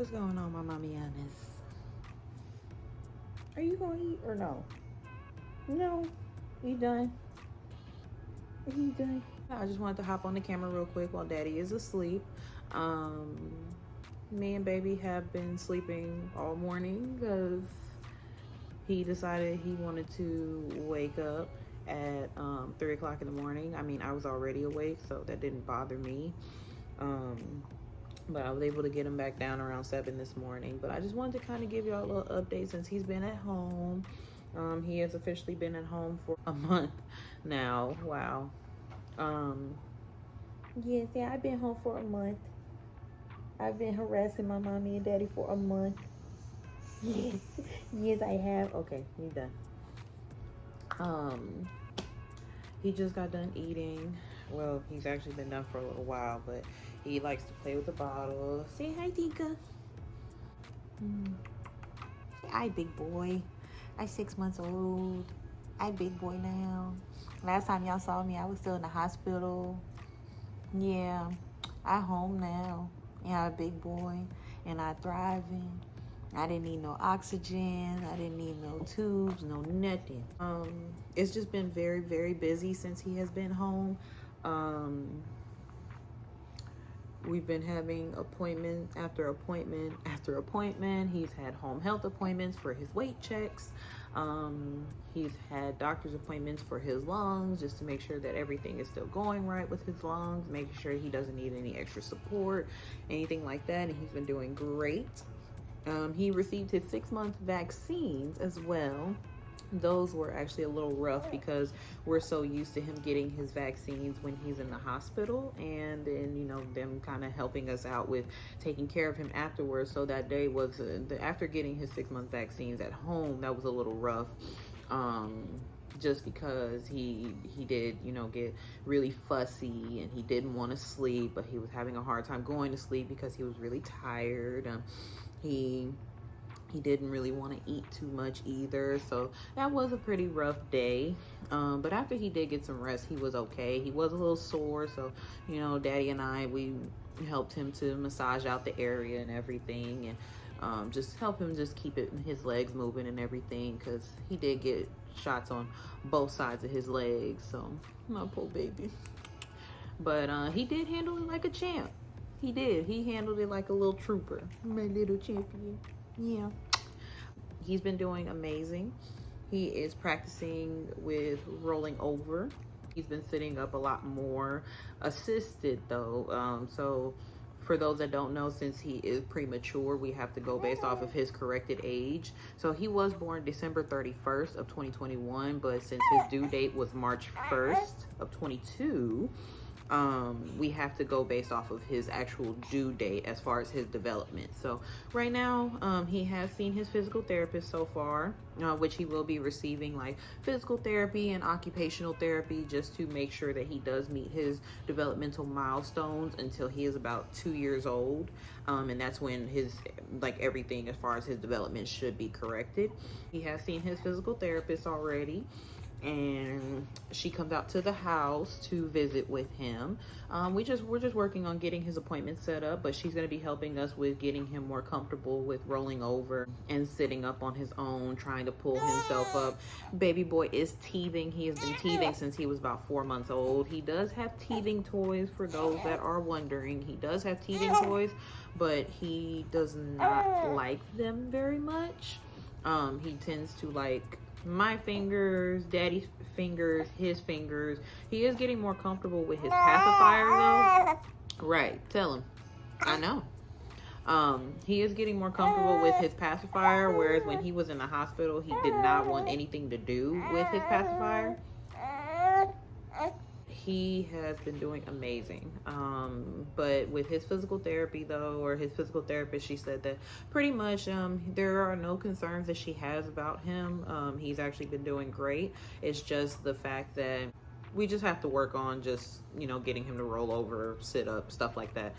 What's going on, my Mamianas? Are you gonna eat or no? No? You done? Are you done? I just wanted to hop on the camera real quick while Daddy is asleep. Me and baby have been sleeping all morning because he decided he wanted to wake up at 3 o'clock in the morning. I mean, I was already awake, so that didn't bother me. But I was able to get him back down around 7 this morning. But I just wanted to kind of give y'all a little update since he's been at home. He has officially been at home for a month now. Wow. Yes, yeah, I've been home for a month. I've been harassing my mommy and daddy for a month. Yes, yes, I have. Okay, he's done. He just got done eating. Well, he's actually been done for a little while, but he likes to play with the bottle. Say hi, Tika. Hi, big boy. I'm 6 months old. I'm big boy now. Last time y'all saw me, I was still in the hospital. Yeah, I'm home now. Yeah, I'm a big boy, and I'm thriving. I didn't need no oxygen. I didn't need no tubes, no nothing. It's just been very, very busy since he has been home. We've been having appointment after appointment after appointment. He's had home health appointments for his weight checks. He's had doctor's appointments for his lungs just to make sure that everything is still going right with his lungs, making sure he doesn't need any extra support, anything like that. And he's been doing great. He received his 6-month vaccines as well. Those were actually a little rough because we're so used to him getting his vaccines when he's in the hospital, and then, you know, them kind of helping us out with taking care of him afterwards. So that day was after getting his 6-month vaccines at home, that was a little rough. Just because he did, you know, get really fussy and he didn't want to sleep, but he was having a hard time going to sleep because he was really tired. He didn't really want to eat too much either, so that was a pretty rough day. But after he did get some rest, he was okay. He was a little sore, so, you know, Daddy and I, we helped him to massage out the area and everything, and just help him just keep his legs moving and everything, because he did get shots on both sides of his legs. So my poor baby. But he did handle it like a champ. He did. He handled it like a little trooper. My little champion. Yeah. He's been doing amazing. He is practicing with rolling over. He's been sitting up a lot more, assisted though. So for those that don't know, since he is premature, we have to go based off of his corrected age. So he was born December 31st of 2021, but since his due date was March 1st of 22, we have to go based off of his actual due date as far as his development. So right now, he has seen his physical therapist so far, which he will be receiving like physical therapy and occupational therapy just to make sure that he does meet his developmental milestones until he is about 2 years old. And that's when his, like, everything as far as his development should be corrected. He has seen his physical therapist already, and she comes out to the house to visit with him. We're just working on getting his appointment set up, but she's going to be helping us with getting him more comfortable with rolling over and sitting up on his own, trying to pull himself up. Baby boy is teething. He has been teething since he was about 4 months old. He does have teething toys, for those that are wondering. He does have teething toys, but he does not like them very much. He tends to like my fingers, Daddy's fingers, his fingers. He is getting more comfortable with his pacifier though. Right, tell him. I know. He is getting more comfortable with his pacifier, whereas when he was in the hospital, he did not want anything to do with his pacifier. He has been doing amazing. But with his physical therapy though, or his physical therapist, she said that pretty much there are no concerns that she has about him. He's actually been doing great. It's just the fact that we just have to work on just, you know, getting him to roll over, sit up, stuff like that,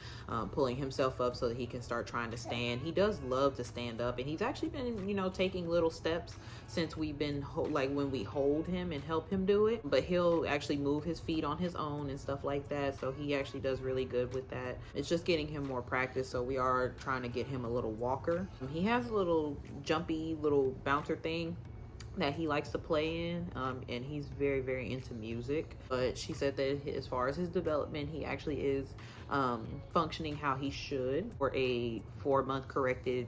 pulling himself up so that he can start trying to stand. He does love to stand up, and he's actually been, you know, taking little steps since we've been like when we hold him and help him do it, but he'll actually move his feet on his own and stuff like that. So he actually does really good with that. It's just getting him more practice. So we are trying to get him a little walker. He has a little jumpy little bouncer thing that he likes to play in, and he's very into music. But she said that as far as his development, he actually is functioning how he should for a 4-month corrected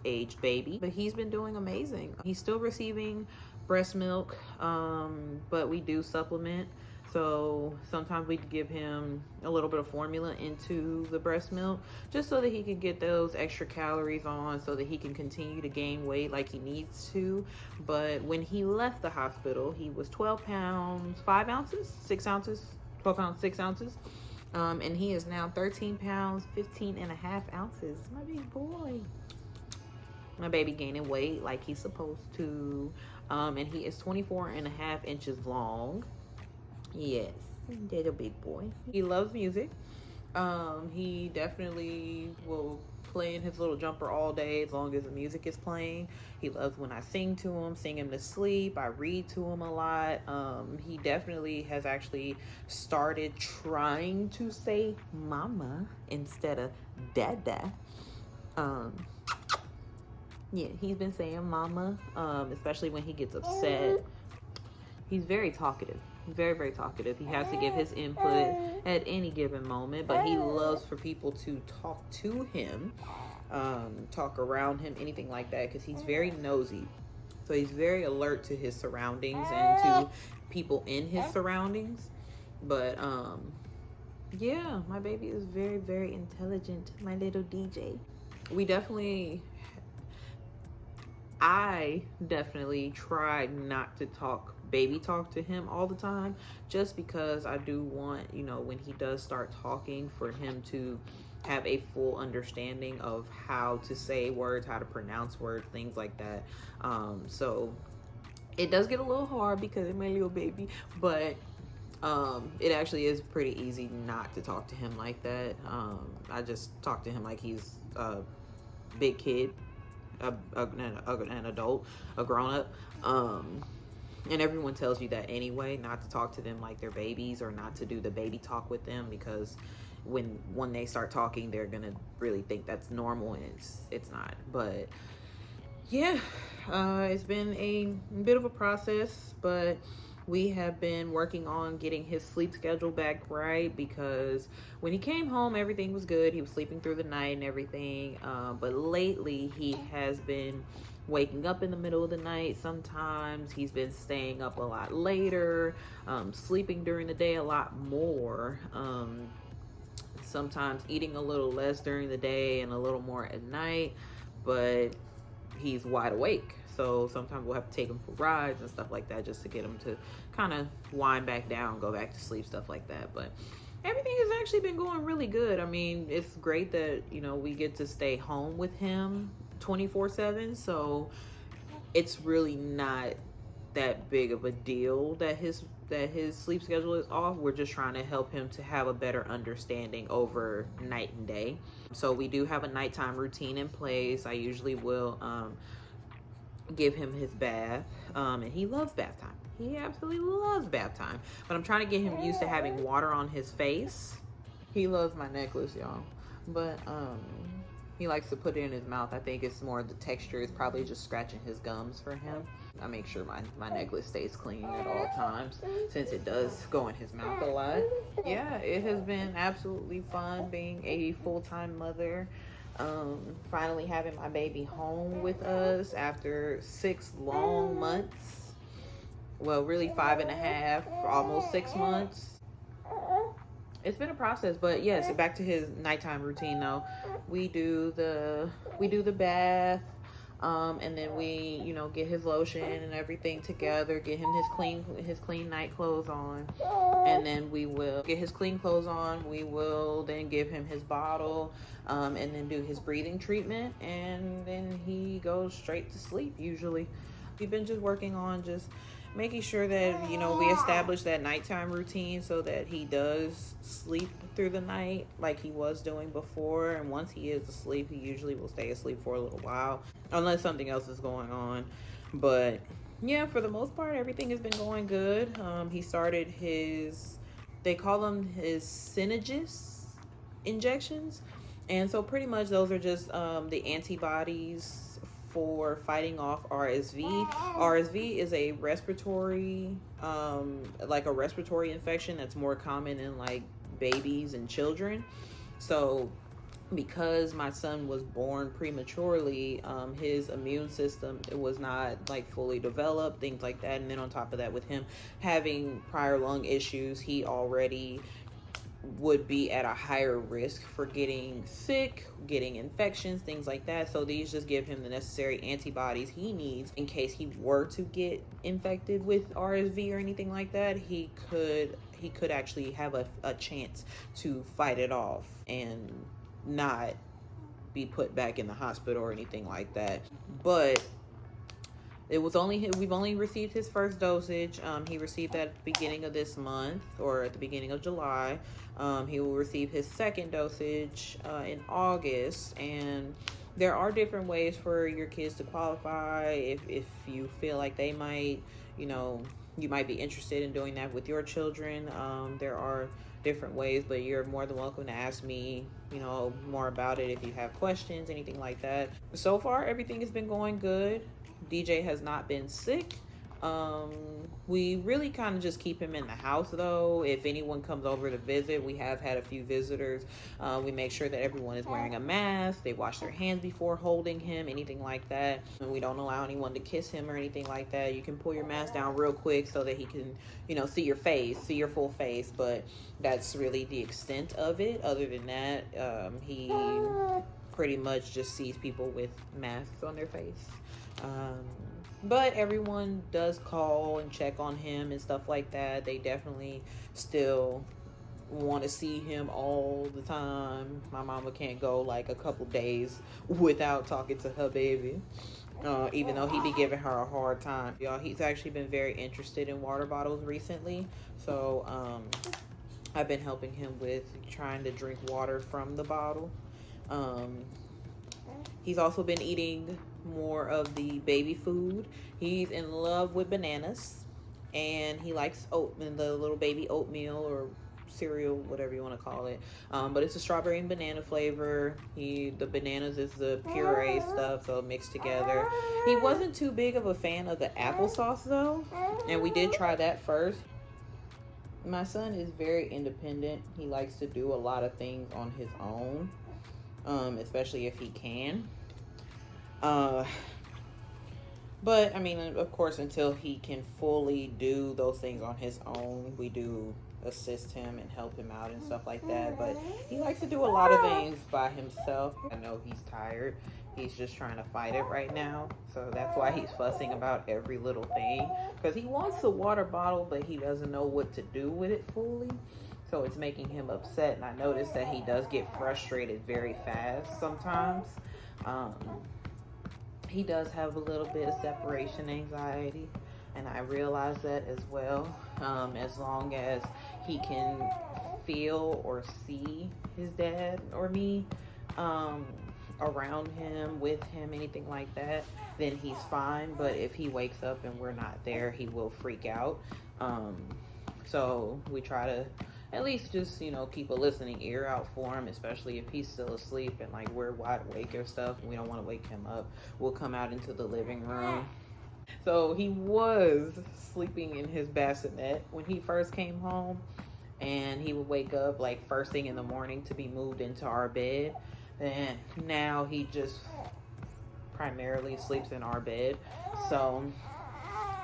age baby. But he's been doing amazing. He's still receiving breast milk, but we do supplement. So sometimes we give him a little bit of formula into the breast milk just so that he can get those extra calories on so that he can continue to gain weight like he needs to. But when he left the hospital, he was 12 pounds, 5 ounces, 6 ounces, 12 pounds, 6 ounces. And he is now 13 pounds, 15 and a half ounces. My big boy. My baby gaining weight like he's supposed to. And he is 24 and a half inches long. Yes, little big boy. He loves music. He definitely will play in his little jumper all day as long as the music is playing. He loves when I sing to him, sing him to sleep. I read to him a lot. He definitely has actually started trying to say mama instead of dada. Yeah, he's been saying mama, especially when he gets upset. He's very talkative. Very talkative. He has to give his input at any given moment, but he loves for people to talk to him, talk around him, anything like that, because he's very nosy. So he's very alert to his surroundings and to people in his surroundings. But yeah, my baby is very intelligent, my little DJ. I definitely try not to baby talk to him all the time, just because I do want, you know, when he does start talking, for him to have a full understanding of how to say words, how to pronounce words, things like that. So it does get a little hard because of my little baby, but it actually is pretty easy not to talk to him like that. I just talk to him like he's a big kid, an adult, a grown-up. And everyone tells you that anyway, not to talk to them like they're babies, or not to do the baby talk with them, because when they start talking, they're gonna really think that's normal, and it's not. But yeah, it's been a bit of a process, but we have been working on getting his sleep schedule back right, because when he came home, everything was good. He was sleeping through the night and everything. But lately, he has been waking up in the middle of the night sometimes. He's been staying up a lot later, sleeping during the day a lot more. Sometimes eating a little less during the day and a little more at night, but he's wide awake. So sometimes we'll have to take him for rides and stuff like that, just to get him to kind of wind back down, go back to sleep, stuff like that. But everything has actually been going really good. I mean, it's great that, you know, we get to stay home with him 24/7. So it's really not that big of a deal that his sleep schedule is off. We're just trying to help him to have a better understanding over night and day. So we do have a nighttime routine in place. I usually will give him his bath, and he loves bath time. He absolutely loves bath time. But I'm trying to get him used to having water on his face. He loves my necklace, y'all, but he likes to put it in his mouth. I think it's more the texture is probably just scratching his gums for him. I make sure my necklace stays clean at all times, since it does go in his mouth a lot. Yeah, it has been absolutely fun being a full-time mother. Finally having my baby home with us after 6 long months. Well, really 5.5, almost 6 months. It's been a process, but yes, back to his nighttime routine though. We do the bath, and then we, you know, get his lotion and everything together, get him his clean night clothes on, and then we will get his clean clothes on. We will then give him his bottle, and then do his breathing treatment, and then he goes straight to sleep usually. We've been just working on just making sure that, you know, we establish that nighttime routine so that he does sleep through the night like he was doing before. And once he is asleep, he usually will stay asleep for a little while unless something else is going on. But yeah, for the most part, everything has been going good. He started his, they call them his Synagis injections. And so pretty much those are just the antibodies for fighting off RSV. RSV is a respiratory, like a respiratory infection that's more common in like babies and children. So because my son was born prematurely, his immune system, it was not like fully developed, things like that. And then on top of that, with him having prior lung issues, he already would be at a higher risk for getting sick, getting infections, things like that. So these just give him the necessary antibodies he needs in case he were to get infected with RSV or anything like that. He could actually have a chance to fight it off and not be put back in the hospital or anything like that. But we've only received his first dosage. He received that at the beginning of this month, or at the beginning of July. He will receive his second dosage in August. And there are different ways for your kids to qualify. If you feel like they might, you might be interested in doing that with your children. There are different ways, but you're more than welcome to ask me, more about it if you have questions, anything like that. So far, everything has been going good. DJ has not been sick. We really kind of just keep him in the house, though. If anyone comes over to visit, we have had a few visitors. We make sure that everyone is wearing a mask. They wash their hands before holding him, anything like that. And we don't allow anyone to kiss him or anything like that. You can pull your mask down real quick so that he can, see your face, see your full face. But that's really the extent of it. Other than that, he pretty much just sees people with masks on their face. But everyone does call and check on him and stuff like that. They definitely still want to see him all the time. My mama can't go like a couple days without talking to her baby, even though he be giving her a hard time. Y'all, he's actually been very interested in water bottles recently. So I've been helping him with trying to drink water from the bottle. He's also been eating more of the baby food. He's in love with bananas, and he likes the little baby oatmeal or cereal, whatever you want to call it. But it's a strawberry and banana flavor. The bananas is the puree stuff, so mixed together. He wasn't too big of a fan of the applesauce though, and we did try that first. My son is very independent. He likes to do a lot of things on his own, especially if he can. But I mean, of course, until he can fully do those things on his own, we do assist him and help him out and stuff like that. But he likes to do a lot of things by himself. I know he's tired. He's just trying to fight it right now. So that's why he's fussing about every little thing. Because he wants the water bottle, but he doesn't know what to do with it fully. So it's making him upset. And I noticed that he does get frustrated very fast sometimes. He does have a little bit of separation anxiety, and I realize that as well. As long as he can feel or see his dad or me around him, with him, anything like that, then he's fine. But if he wakes up and we're not there, he will freak out. So we try to at least just, keep a listening ear out for him, especially if he's still asleep and like we're wide awake or stuff and we don't want to wake him up. We'll come out into the living room. So he was sleeping in his bassinet when he first came home, and he would wake up like first thing in the morning to be moved into our bed. And now he just primarily sleeps in our bed. So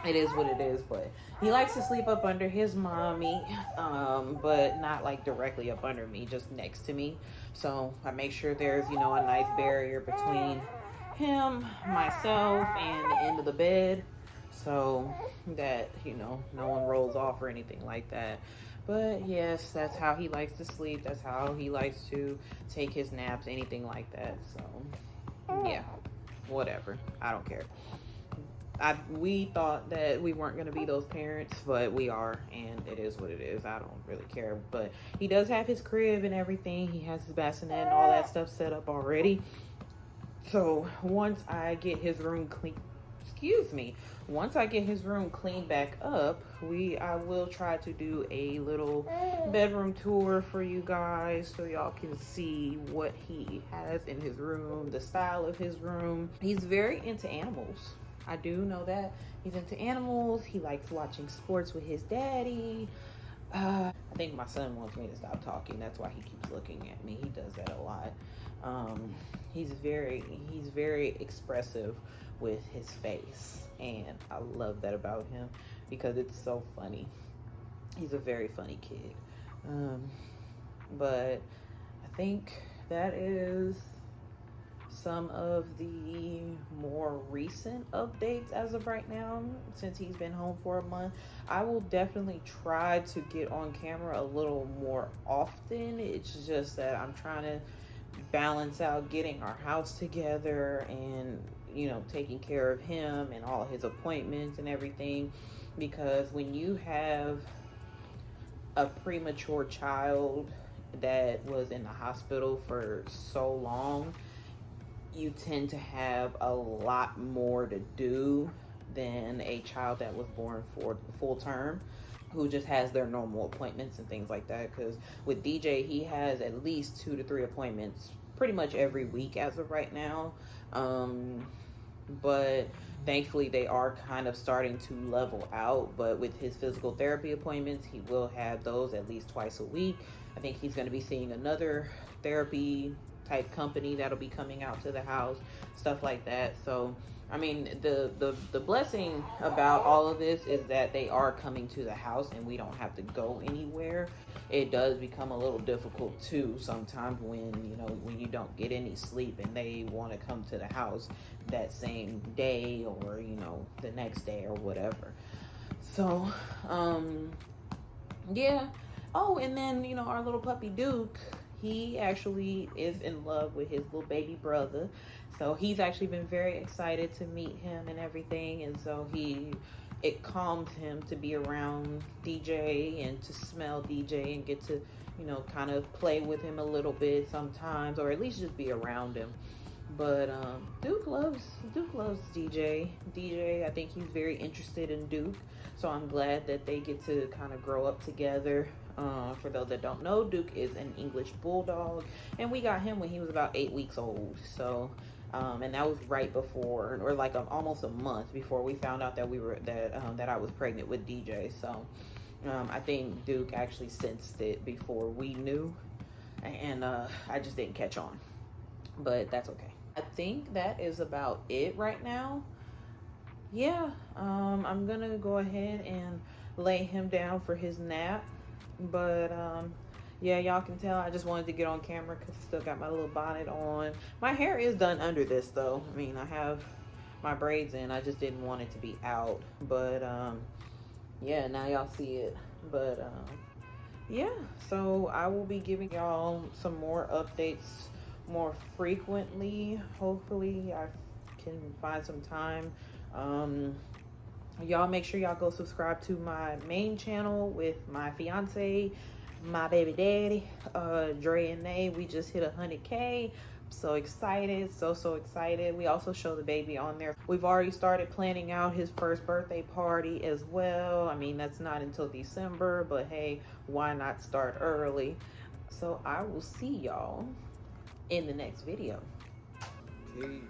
it is what it is, but he likes to sleep up under his mommy, but not like directly up under me, just next to me. So I make sure there's, a nice barrier between him, myself, and the end of the bed, so that, no one rolls off or anything like that. But yes, that's how he likes to sleep. That's how he likes to take his naps, anything like that. So yeah, whatever. I don't care. we thought that we weren't going to be those parents, but we are, and it is what it is. I don't really care, but he does have his crib and everything. He has his bassinet and all that stuff set up already. So once I get his room clean, once I get his room cleaned back up, I will try to do a little bedroom tour for you guys so y'all can see what he has in his room, the style of his room. He's very into animals. I do know that. He's into animals. He likes watching sports with his daddy. I think my son wants me to stop talking. That's why he keeps looking at me. He does that a lot. He's very expressive with his face, and I love that about him because it's so funny. He's a very funny kid. But I think that is some of the more recent updates as of right now, since he's been home for a month. I will definitely try to get on camera a little more often. It's just that I'm trying to balance out getting our house together and, you know, taking care of him and all his appointments and everything, because when you have a premature child that was in the hospital for so long, you tend to have a lot more to do than a child that was born for full term, who just has their normal appointments and things like that. Because with DJ, he has at least 2 to 3 appointments pretty much every week as of right now. But thankfully they are kind of starting to level out. But with his physical therapy appointments, he will have those at least twice a week. I think he's going to be seeing another therapy type company that'll be coming out to the house, stuff like that. So I mean, the blessing about all of this is that they are coming to the house and we don't have to go anywhere. It does become a little difficult too sometimes when, you know, when you don't get any sleep and they want to come to the house that same day or, you know, the next day or whatever. So, yeah. Oh, and then, you know, our little puppy Duke, he actually is in love with his little baby brother. So he's actually been very excited to meet him and everything. And so it calms him to be around DJ and to smell DJ and get to, you know, kind of play with him a little bit sometimes, or at least just be around him. But Duke loves DJ. DJ, I think he's very interested in Duke. So I'm glad that they get to kind of grow up together. For those that don't know, Duke is an English bulldog, and we got him when he was about 8 weeks old. So, and that was right before, or like almost a month before we found out that I was pregnant with DJ. So, I think Duke actually sensed it before we knew, and I just didn't catch on. But that's okay. I think that is about it right now. Yeah, I'm gonna go ahead and lay him down for his nap. But yeah, y'all can tell I just wanted to get on camera because I still got my little bonnet on. My hair is done under this though. I mean, I have my braids in. I just didn't want it to be out. But yeah, now y'all see it. But yeah, so I will be giving y'all some more updates more frequently. Hopefully I can find some time. Y'all make sure y'all go subscribe to my main channel with my fiance, my baby daddy, Dre and Nae. We just hit 100K. I'm so excited, so excited. We also show the baby on there. We've already started planning out his first birthday party as well. I mean, that's not until December, but hey, why not start early? So I will see y'all in the next video. Peace.